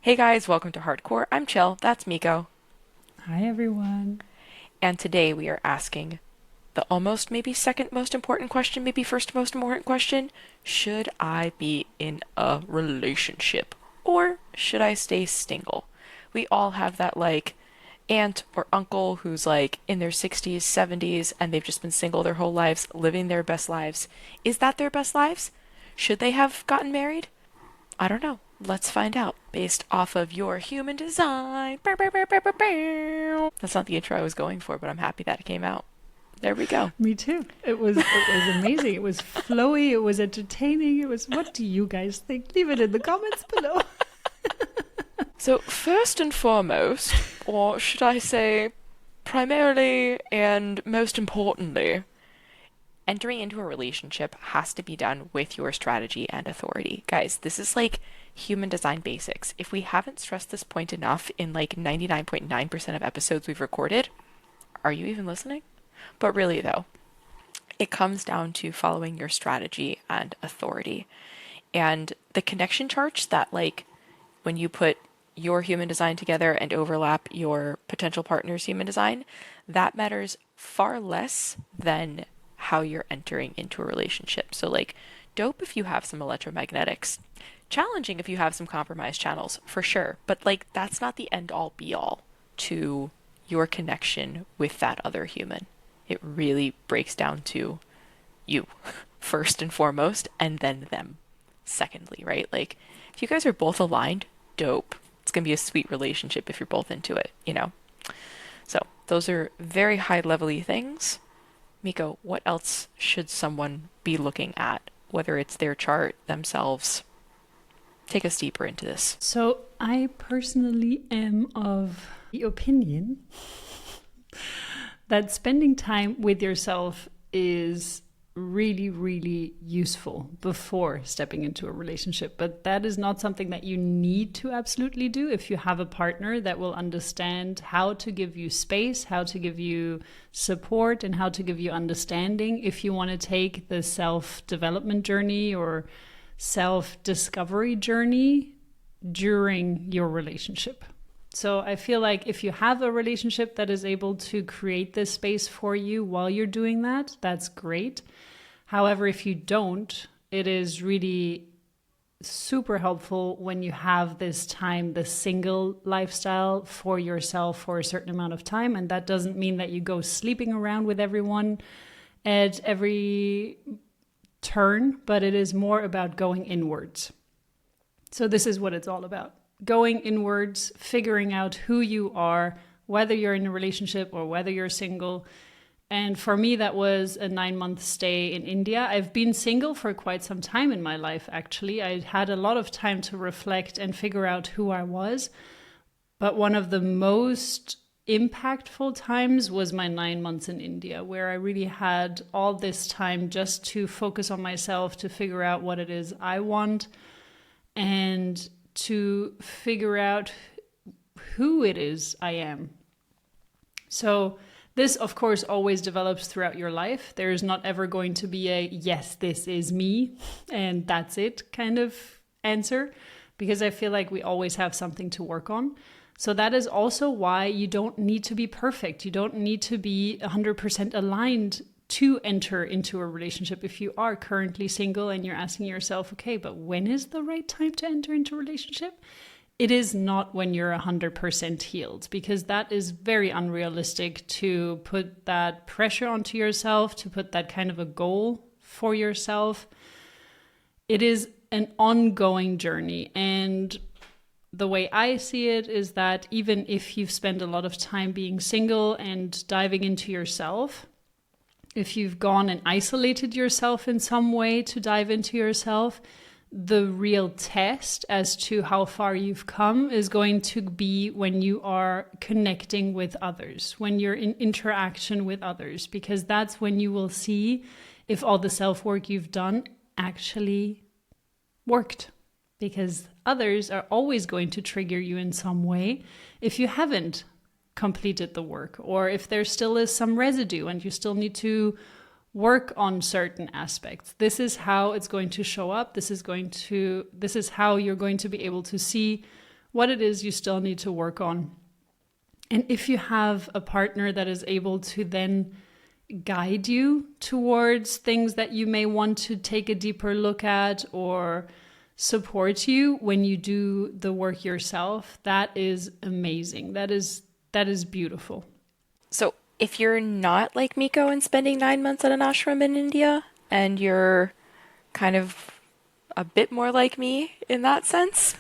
Hey guys, welcome to Hardcore. I'm Chill, that's Miko. Hi, everyone. And today we are asking the almost maybe second most important question, maybe first most important question. Should I be in a relationship? Or should I stay single? We all have that aunt or uncle who's in their 60s, 70s, and they've just been single their whole lives, living their best lives. Is that their best lives? Should they have gotten married? I don't know. Let's find out based off of your human design. Bow, bow, bow, bow, bow, bow. That's not the intro I was going for, but I'm happy that it came out. There we go. Me too. It was amazing. It was flowy. It was entertaining. It was. What do you guys think? Leave it in the comments below. So, first and foremost, or should I say primarily and most importantly, entering into a relationship has to be done with your strategy and authority. Guys, this is like human design basics. If we haven't stressed this point enough in 99.9% of episodes we've recorded, are you even listening? But really, though, it comes down to following your strategy and authority. And the connection charts that, when you put your human design together and overlap your potential partner's human design, that matters far less than how you're entering into a relationship. So, dope if you have some electromagnetics. Challenging if you have some compromised channels, for sure. But, that's not the end all be all to your connection with that other human. It really breaks down to you, first and foremost, and then them, secondly, right? If you guys are both aligned, dope. It's going to be a sweet relationship if you're both into it. So, those are very high level-y things. Miko, what else should someone be looking at, whether it's their chart, themselves? Take us deeper into this. So, I personally am of the opinion that spending time with yourself is really, really useful before stepping into a relationship. But that is not something that you need to absolutely do if you have a partner that will understand how to give you space, how to give you support, and how to give you understanding if you want to take the self-development journey or self-discovery journey during your relationship. So I feel like if you have a relationship that is able to create this space for you while you're doing that, that's great. However, if you don't, it is really super helpful when you have this time, the single lifestyle for yourself for a certain amount of time. And that doesn't mean that you go sleeping around with everyone at every turn, but it is more about going inwards. So this is what it's all about. Going inwards, figuring out who you are, whether you're in a relationship or whether you're single. And for me, that was a 9-month stay in India. I've been single for quite some time in my life, actually. I had a lot of time to reflect and figure out who I was. But one of the most impactful times was my 9 months in India, where I really had all this time just to focus on myself, to figure out what it is I want, and to figure out who it is I am. So this, of course, always develops throughout your life. There is not ever going to be a, yes, this is me, and that's it kind of answer, because I feel like we always have something to work on. So that is also why you don't need to be perfect. You don't need to be 100% aligned to enter into a relationship. If you are currently single and you're asking yourself, okay, but when is the right time to enter into a relationship? It is not when you're 100% healed, because that is very unrealistic to put that pressure onto yourself, to put that kind of a goal for yourself. It is an ongoing journey. And the way I see it is that even if you've spent a lot of time being single and diving into yourself, if you've gone and isolated yourself in some way to dive into yourself, the real test as to how far you've come is going to be when you are connecting with others, when you're in interaction with others, because that's when you will see if all the self-work you've done actually worked. Because others are always going to trigger you in some way if you haven't completed the work, or if there still is some residue and you still need to work on certain aspects. This is how it's going to show up. This is how you're going to be able to see what it is you still need to work on. And if you have a partner that is able to then guide you towards things that you may want to take a deeper look at, or support you when you do the work yourself, that is amazing. That is beautiful. So if you're not like Miko and spending 9 months at an ashram in India, and you're kind of a bit more like me in that sense,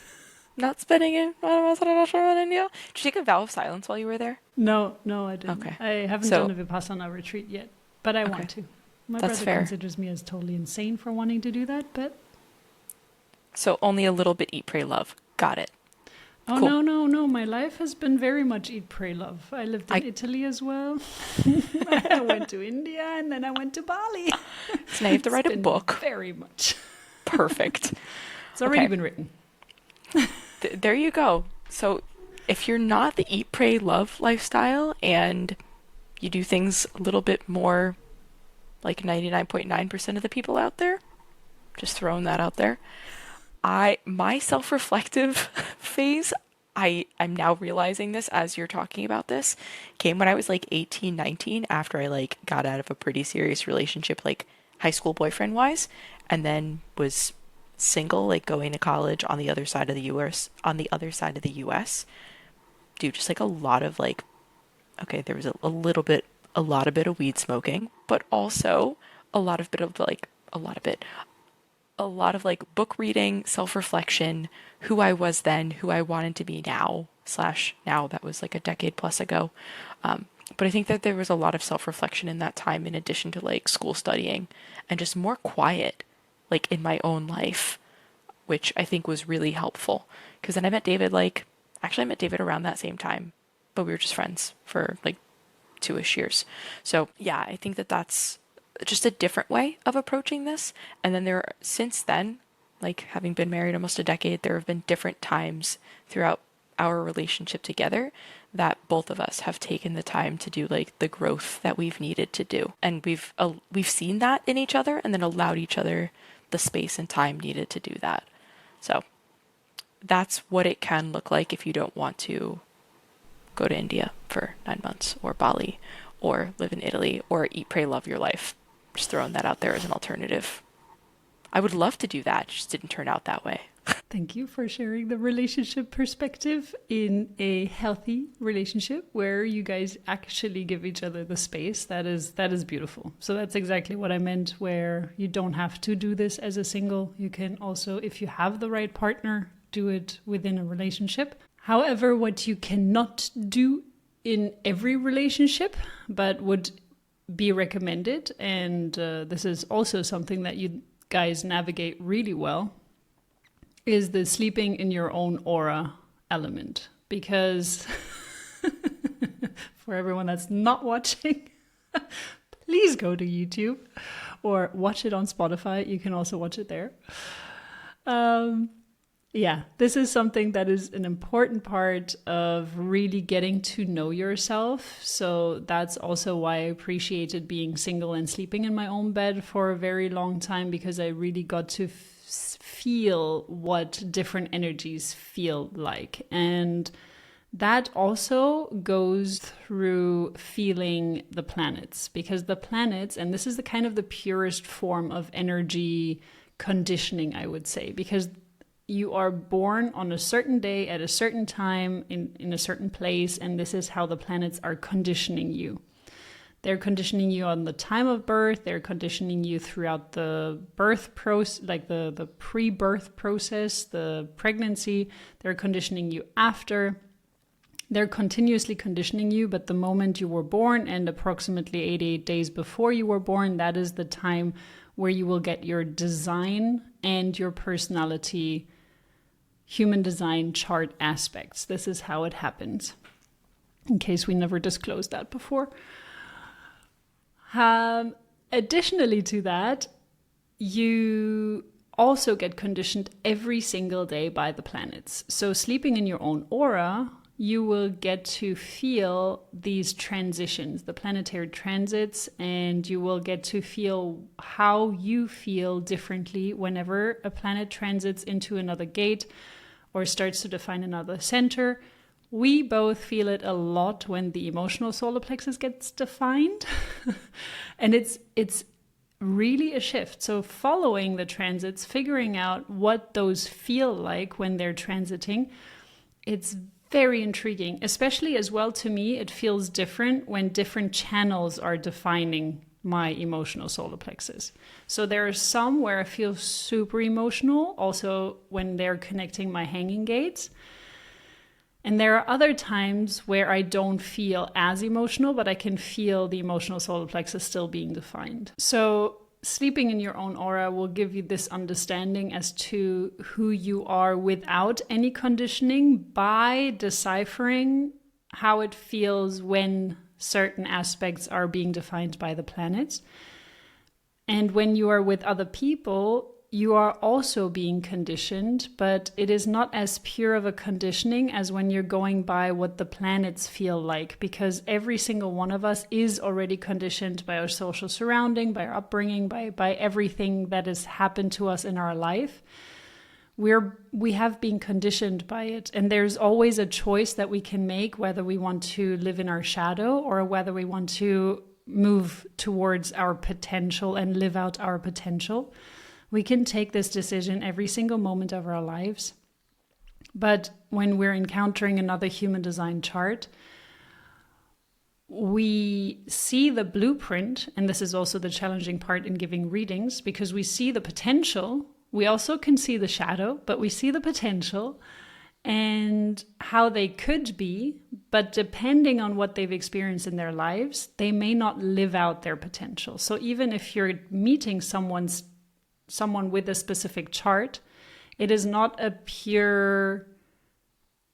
not spending 9 months at an ashram in India, did you take a vow of silence while you were there? No, I didn't. Okay. I haven't done a Vipassana retreat yet, but I want to. My That's brother fair. considers me as totally insane for wanting to do that, but... So only a little bit eat, pray, love. Got it. Oh, Cool. no. My life has been very much eat, pray, love. I lived in Italy as well. I went to India, and then I went to Bali. So now you have to write a book. Very much. Perfect. It's already been written. There you go. So if you're not the eat, pray, love lifestyle, and you do things a little bit more like 99.9% of the people out there, just throwing that out there, my self-reflective phase, I'm now realizing this as you're talking about this, came when I was like 18, 19, after I like got out of a pretty serious relationship, like high school boyfriend wise, and then was single, like going to college on the other side of the US, dude, just like a lot of like, okay, there was a lot of weed smoking, but also a lot of book reading, self-reflection, who I was then, who I wanted to be now, /now, that was like a decade plus ago. But I think that there was a lot of self-reflection in that time, in addition to like school studying and just more quiet, like in my own life, which I think was really helpful. Because then I met David around that same time, but we were just friends for like 2-ish years. So yeah, I think that that's just a different way of approaching this. And then since then, like having been married almost a decade, there have been different times throughout our relationship together that both of us have taken the time to do like the growth that we've needed to do. And we've seen that in each other, and then allowed each other the space and time needed to do that. So that's what it can look like if you don't want to go to India for 9 months, or Bali, or live in Italy, or eat, pray, love your life. Just throwing that out there as an alternative. I would love to do that, it just didn't turn out that way. Thank you for sharing the relationship perspective in a healthy relationship where you guys actually give each other the space. That is beautiful. So that's exactly what I meant, where you don't have to do this as a single. You can also, if you have the right partner, do it within a relationship. However, what you cannot do in every relationship, but would be recommended, and this is also something that you guys navigate really well, is the sleeping in your own aura element. Because for everyone that's not watching, please go to YouTube or watch it on Spotify. You can also watch it there. Yeah, this is something that is an important part of really getting to know yourself. So that's also why I appreciated being single and sleeping in my own bed for a very long time, because I really got to feel what different energies feel like. And that also goes through feeling the planets, because the planets, and this is the kind of the purest form of energy conditioning, I would say, because you are born on a certain day at a certain time in a certain place, and this is how the planets are conditioning you. They're conditioning you on the time of birth. They're conditioning you throughout the birth process, like the pre-birth process, the pregnancy. They're conditioning you after. They're continuously conditioning you, but the moment you were born and approximately 88 days before you were born, that is the time where you will get your design and your personality human design chart aspects. This is how it happens, in case we never disclosed that before. Additionally to that, you also get conditioned every single day by the planets. So sleeping in your own aura, you will get to feel these transitions, the planetary transits, and you will get to feel how you feel differently whenever a planet transits into another gate, or starts to define another center. We both feel it a lot when the emotional solar plexus gets defined. And it's really a shift. So following the transits, figuring out what those feel like when they're transiting, it's very intriguing. Especially as well, to me, it feels different when different channels are defining my emotional solar plexus. So there are some where I feel super emotional, also when they're connecting my hanging gates. And there are other times where I don't feel as emotional, but I can feel the emotional solar plexus still being defined. So sleeping in your own aura will give you this understanding as to who you are without any conditioning by deciphering how it feels when certain aspects are being defined by the planets. And when you are with other people, you are also being conditioned, but it is not as pure of a conditioning as when you're going by what the planets feel like, because every single one of us is already conditioned by our social surrounding, by our upbringing, by everything that has happened to us in our life. We have been conditioned by it, and there's always a choice that we can make, whether we want to live in our shadow or whether we want to move towards our potential and live out our potential. We can take this decision every single moment of our lives. But when we're encountering another human design chart, we see the blueprint, and this is also the challenging part in giving readings, because we see the potential. We also can see the shadow, but we see the potential and how they could be, but depending on what they've experienced in their lives, they may not live out their potential. So even if you're meeting someone with a specific chart, it is not a pure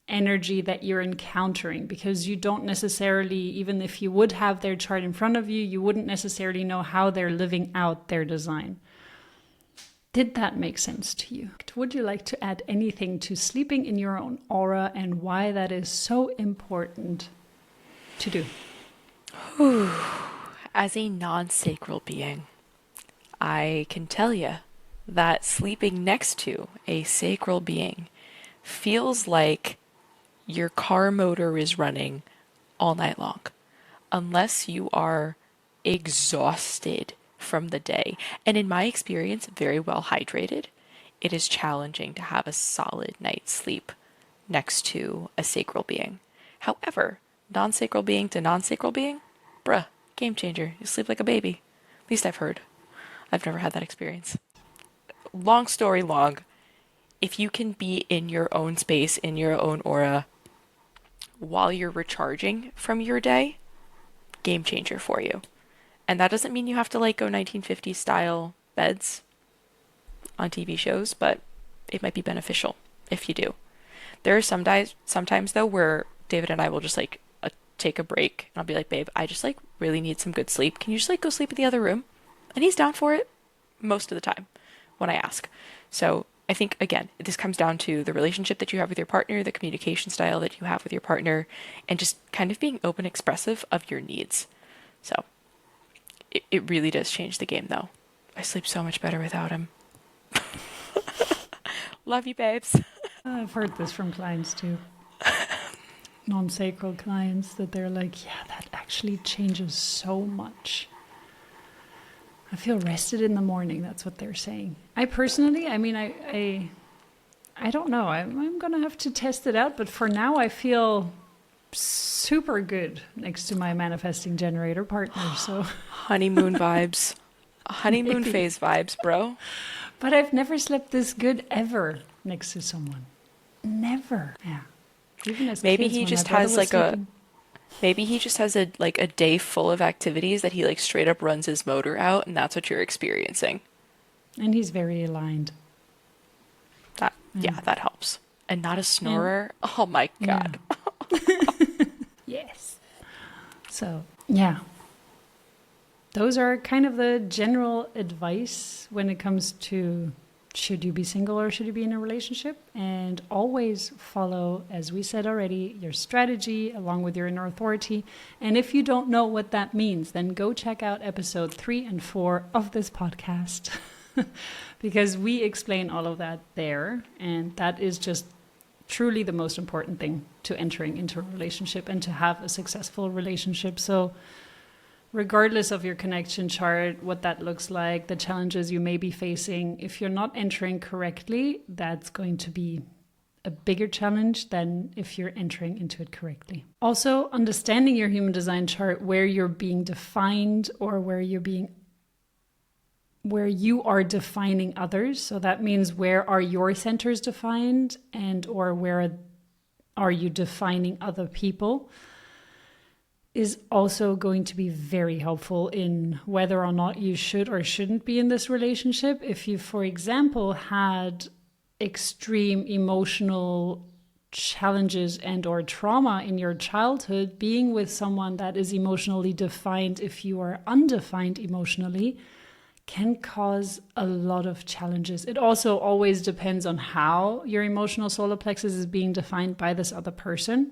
energy that you're encountering, because you don't necessarily, even if you would have their chart in front of you, you wouldn't necessarily know how they're living out their design. Did that make sense to you? Would you like to add anything to sleeping in your own aura and why that is so important to do? As a non-sacral being, I can tell you that sleeping next to a sacral being feels like your car motor is running all night long. Unless you are exhausted from the day, and in my experience, very well hydrated, it is challenging to have a solid night's sleep next to a sacral being. However, non-sacral being to non-sacral being, bruh, game changer. You sleep like a baby. At least I've heard. I've never had that experience. Long story long, if you can be in your own space, in your own aura, while you're recharging from your day, game changer for you. And that doesn't mean you have to go 1950s style beds on TV shows, but it might be beneficial if you do. There are sometimes though where David and I will just take a break, and I'll be like, babe, I just really need some good sleep. Can you just go sleep in the other room? And he's down for it most of the time when I ask. So I think, again, this comes down to the relationship that you have with your partner, the communication style that you have with your partner, and just kind of being open, expressive of your needs. So it really does change the game, though. I sleep so much better without him. Love you, babes. I've heard this from clients too. Non-sacral clients, that they're like, yeah, that actually changes so much. I feel rested in the morning. That's what they're saying. I personally, I don't know. I'm going to have to test it out. But for now, I feel super good next to my manifesting generator partner. So honeymoon vibes. Honeymoon phase vibes, bro. But I've never slept this good ever next to someone. Never. Yeah. Even as maybe kids, he just has maybe he just has a day full of activities that he straight up runs his motor out, and that's what you're experiencing. And he's very aligned. Yeah, that helps. And not a snorer. Oh my God. Yeah. Yes. So, yeah. Those are kind of the general advice when it comes to should you be single or should you be in a relationship? And always follow, as we said already, your strategy along with your inner authority. And if you don't know what that means, then go check out episode 3 and 4 of this podcast because we explain all of that there. And that is just truly the most important thing to entering into a relationship and to have a successful relationship. So regardless of your connection chart, what that looks like, the challenges you may be facing, if you're not entering correctly, that's going to be a bigger challenge than if you're entering into it correctly. Also, understanding your human design chart, where you're being defined or where you are defining others. So that means, where are your centers defined, and or where are you defining other people, is also going to be very helpful in whether or not you should or shouldn't be in this relationship. If you, for example, had extreme emotional challenges and or trauma in your childhood, being with someone that is emotionally defined, if you are undefined emotionally, can cause a lot of challenges. It also always depends on how your emotional solar plexus is being defined by this other person.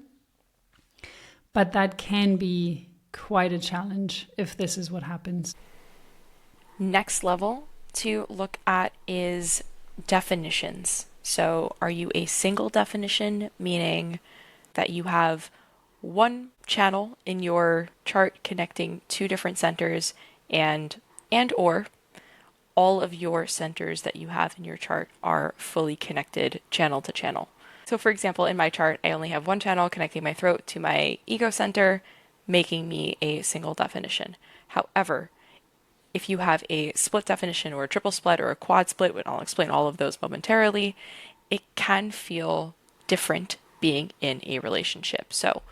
But that can be quite a challenge if this is what happens. Next level to look at is definitions. So are you a single definition, meaning that you have one channel in your chart connecting two different centers, and or all of your centers that you have in your chart are fully connected channel to channel? So for example, in my chart, I only have one channel connecting my throat to my ego center, making me a single definition. However, if you have a split definition or a triple split or a quad split, and I'll explain all of those momentarily, it can feel different being in a relationship. So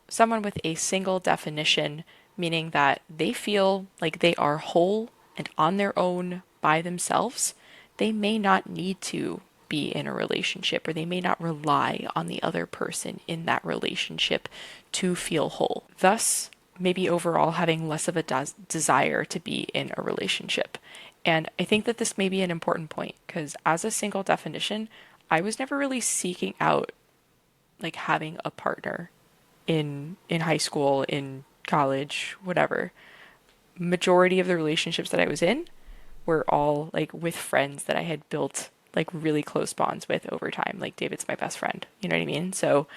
someone with a single definition, meaning that they feel like they are whole and on their own by themselves, they may not need to be in a relationship, or they may not rely on the other person in that relationship to feel whole. Thus, maybe overall having less of a desire to be in a relationship. And I think that this may be an important point, because as a single definition, I was never really seeking out like having a partner in high school, in college, whatever. Majority of the relationships that I was in were all like with friends that I had built like really close bonds with over time. Like David's my best friend, you know what I mean? So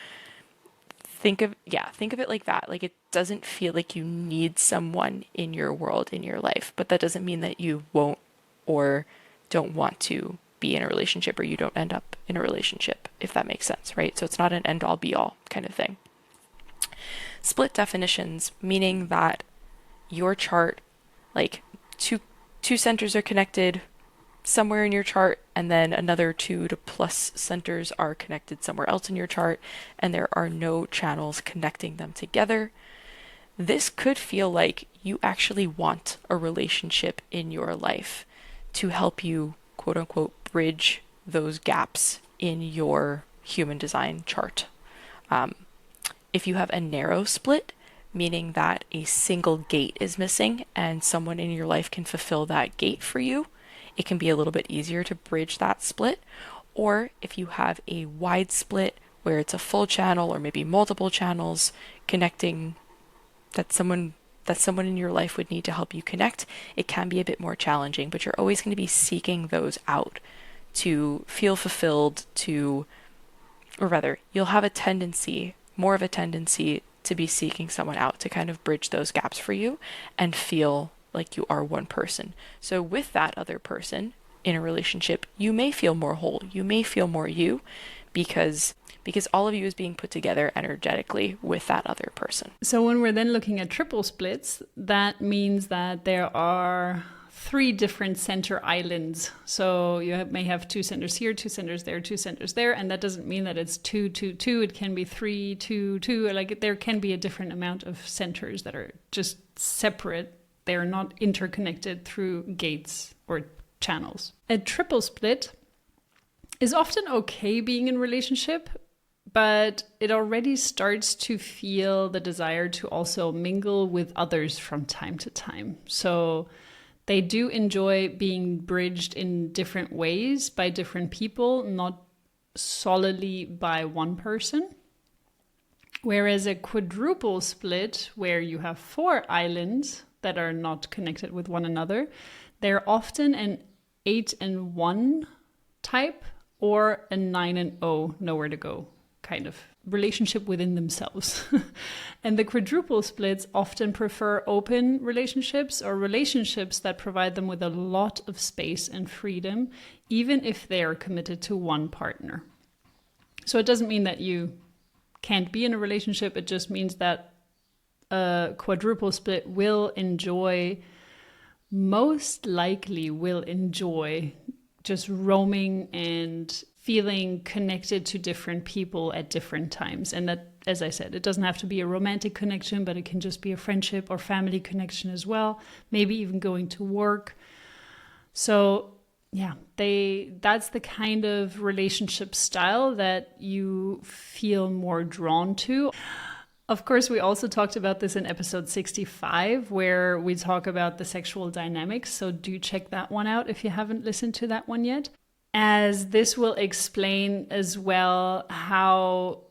think of it like that. Like, it doesn't feel like you need someone in your world, in your life, but that doesn't mean that you won't or don't want to be in a relationship, or you don't end up in a relationship, if that makes sense, right? So it's not an end all be all kind of thing. Split definitions, meaning that your chart, like two centers are connected somewhere in your chart, and then another 2 to plus centers are connected somewhere else in your chart, and there are no channels connecting them together. This could feel like you actually want a relationship in your life to help you, quote unquote, bridge those gaps in your human design chart. If you have a narrow split, meaning that a single gate is missing and someone in your life can fulfill that gate for you, it can be a little bit easier to bridge that split. Or if you have a wide split where it's a full channel or maybe multiple channels connecting, that someone in your life would need to help you connect, it can be a bit more challenging, but you're always going to be seeking those out to feel fulfilled, or rather, you'll have more of a tendency to be seeking someone out to kind of bridge those gaps for you and feel like you are one person. So with that other person in a relationship, you may feel more whole, you may feel more you, because all of you is being put together energetically with that other person. So when we're then looking at triple splits, that means that there are 3 different center islands. So you may have 2 centers here, 2 centers there, 2 centers there, and that doesn't mean that it's 2, 2, 2. It can be 3, 2, 2. Like, there can be a different amount of centers that are just separate. They're not interconnected through gates or channels. A triple split is often okay being in a relationship, but it already starts to feel the desire to also mingle with others from time to time. So they do enjoy being bridged in different ways by different people, not solidly by one person. Whereas a quadruple split, where you have 4 islands that are not connected with one another, they're often an 8 and 1 type or a 9 and 0, nowhere to go kind of relationship within themselves. And the quadruple splits often prefer open relationships or relationships that provide them with a lot of space and freedom, even if they are committed to one partner. So it doesn't mean that you can't be in a relationship. It just means that a quadruple split most likely will enjoy just roaming and feeling connected to different people at different times. And that, as I said, it doesn't have to be a romantic connection, but it can just be a friendship or family connection as well. Maybe even going to work. So yeah, that's the kind of relationship style that you feel more drawn to. Of course, we also talked about this in episode 65, where we talk about the sexual dynamics. So do check that one out if you haven't listened to that one yet, as this will explain as well how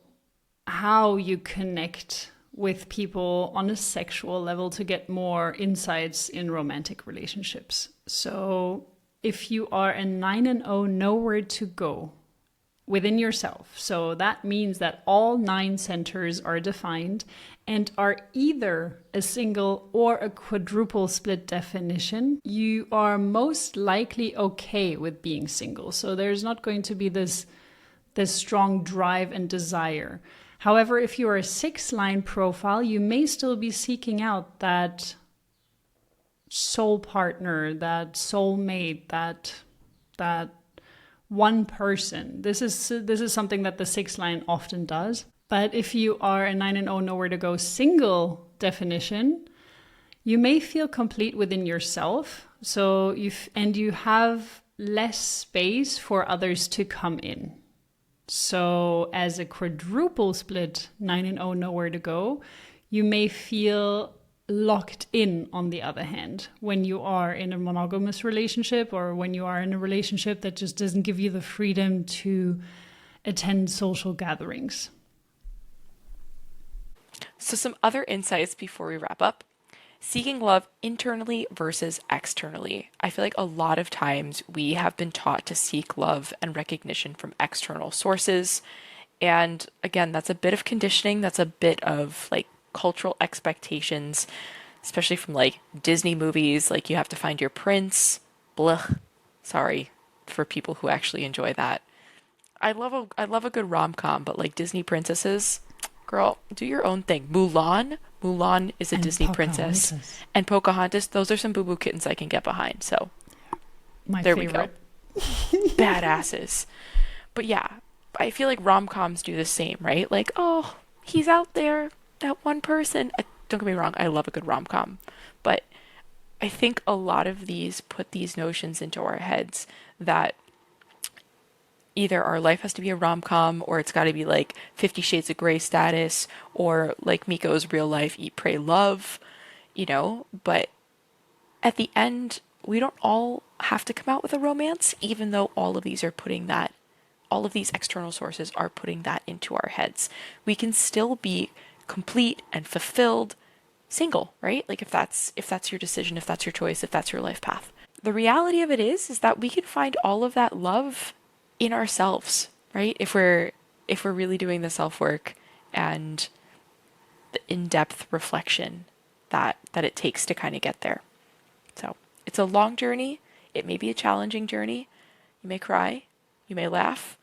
you connect with people on a sexual level to get more insights in romantic relationships. So if you are a 9 and 0, nowhere to go within yourself. So that means that all 9 centers are defined and are either a single or a quadruple split definition. You are most likely okay with being single. So there's not going to be this strong drive and desire. However, if you are a 6-line profile, you may still be seeking out that soul partner, that soulmate, that one person. This is something that the 6-line often does. But if you are a 9 and 0, nowhere to go single definition, you may feel complete within yourself. So you have less space for others to come in. So as a quadruple split 9 and 0, nowhere to go, you may feel locked in, on the other hand, when you are in a monogamous relationship or when you are in a relationship that just doesn't give you the freedom to attend social gatherings. So some other insights before we wrap up. Seeking love internally versus externally. I feel like a lot of times we have been taught to seek love and recognition from external sources. And again, that's a bit of conditioning. That's a bit of like cultural expectations, especially from like Disney movies. Like you have to find your prince. Blech. Sorry for people who actually enjoy that. I love a good rom-com, but like Disney princesses, girl, do your own thing. Mulan is a Disney princess. And Pocahontas, those are some boo-boo kittens I can get behind. So there favorite. We go. Badasses. But yeah, I feel like rom-coms do the same, right? Like, oh, he's out there, that one person. Don't get me wrong, I love a good rom-com. But I think a lot of these put these notions into our heads that either our life has to be a rom-com, or it's got to be like 50 Shades of Grey status, or like Miko's real life Eat, Pray, Love, you know? But at the end, we don't all have to come out with a romance, even though all of these external sources are putting that into our heads. We can still be complete and fulfilled single, right? Like if that's your decision, if that's your choice, if that's your life path. The reality of it is that we can find all of that love in ourselves, right? If we're really doing the self-work and the in-depth reflection that it takes to kind of get there. So it's a long journey. It may be a challenging journey. You may cry, you may laugh,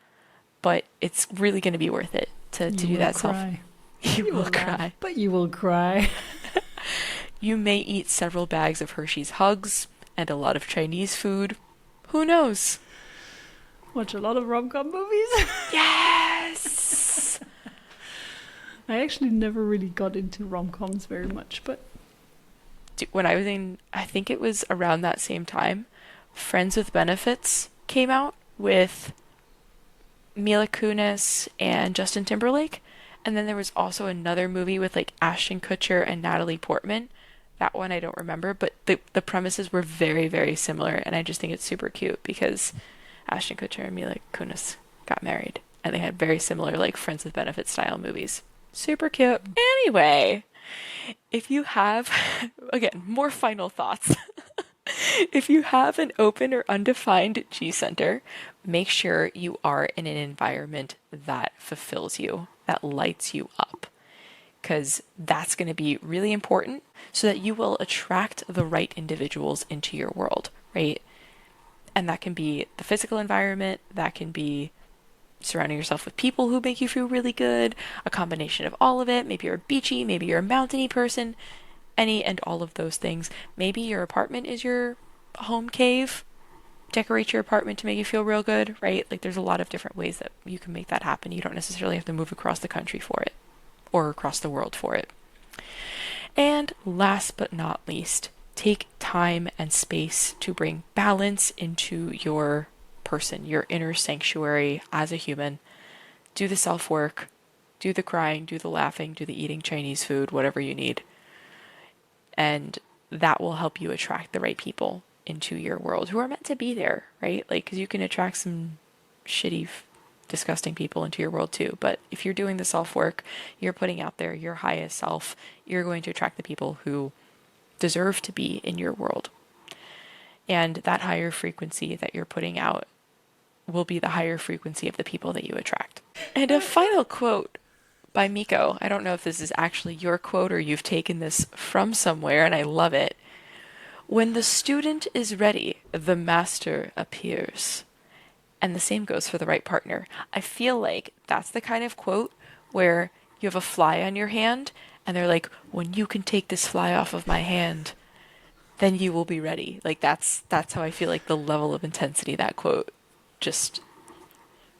but it's really going to be worth it to do that cry. You will cry. But you will cry. You may eat several bags of Hershey's Hugs and a lot of Chinese food. Who knows? Watch a lot of rom-com movies. Yes! I actually never really got into rom-coms very much, but when I was I think it was around that same time, Friends with Benefits came out with Mila Kunis and Justin Timberlake. And then there was also another movie with like Ashton Kutcher and Natalie Portman. That one I don't remember, but the premises were very, very similar. And I just think it's super cute because Ashton Kutcher and Mila Kunis got married. And they had very similar like Friends with Benefits style movies. Super cute. Anyway, if you have, again, more final thoughts. If you have an open or undefined G center, make sure you are in an environment that fulfills you, that lights you up, because that's going to be really important so that you will attract the right individuals into your world, right? And that can be the physical environment, that can be surrounding yourself with people who make you feel really good, a combination of all of it. Maybe you're a beachy, maybe you're a mountainy person, any and all of those things. Maybe your apartment is your home cave. Decorate your apartment to make you feel real good, right? Like there's a lot of different ways that you can make that happen. You don't necessarily have to move across the country for it or across the world for it. And last but not least, take time and space to bring balance into your person, your inner sanctuary as a human. Do the self-work, do the crying, do the laughing, do the eating Chinese food, whatever you need. And that will help you attract the right people into your world who are meant to be there, right? Like, because you can attract some shitty, disgusting people into your world too. But if you're doing the self-work, you're putting out there your highest self, you're going to attract the people who deserve to be in your world. And that higher frequency that you're putting out will be the higher frequency of the people that you attract. And a final quote by Miko. I don't know if this is actually your quote or you've taken this from somewhere, and I love it. When the student is ready, the master appears. And the same goes for the right partner. I feel like that's the kind of quote where you have a fly on your hand, and they're like, when you can take this fly off of my hand, then you will be ready. Like that's how I feel like the level of intensity that quote just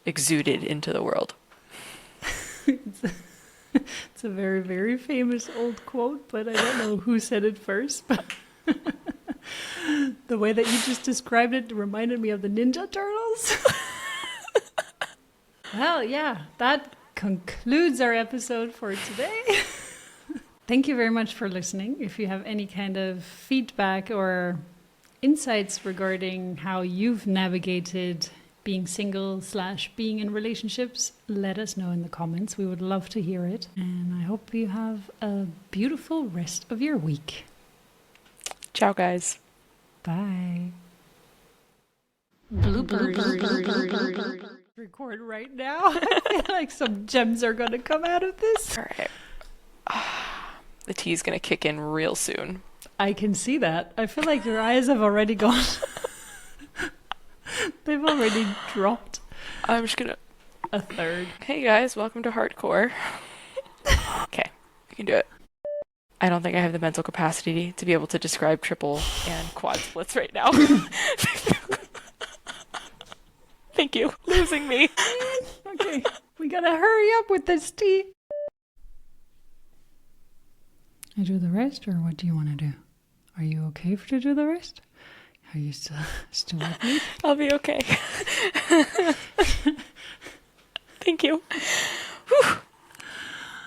exuded into the world. It's a very, very famous old quote, but I don't know who said it first. But the way that you just described it reminded me of the Ninja Turtles. Well, yeah, that concludes our episode for today. Thank you very much for listening. If you have any kind of feedback or insights regarding how you've navigated being single / being in relationships, let us know in the comments. We would love to hear it. And I hope you have a beautiful rest of your week. Ciao, guys. Bye. Record right now. I feel like some gems are going to come out of this. All right. The tea's going to kick in real soon. I can see that. I feel like your eyes have already gone. They've already dropped. I'm just going to... A third. Hey guys, welcome to Hardcore. Okay, we can do it. I don't think I have the mental capacity to be able to describe triple and quad splits right now. Thank you. Losing me. Okay, we gotta hurry up with this tea. I do the rest, or what do you want to do? Are you okay to do the rest? Are you still with me? I'll be okay. Thank you. Whew.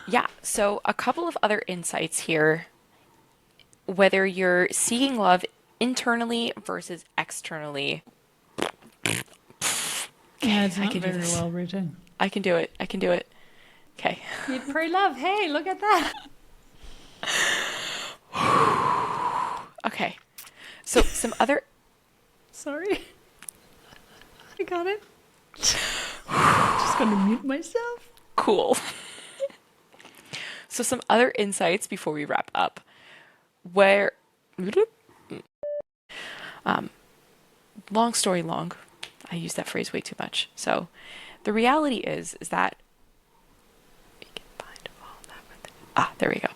Yeah, so a couple of other insights here. Whether you're seeking love internally versus externally. Yeah, it's I not can do very this. well written. I can do it. Okay. Eat, pray, love. Hey, look at that. Okay. So some other... Sorry. I got it. Just gonna mute myself. Cool. So some other insights before we wrap up. Where... long story long. I use that phrase way too much. So the reality is that... we can find all that. There we go.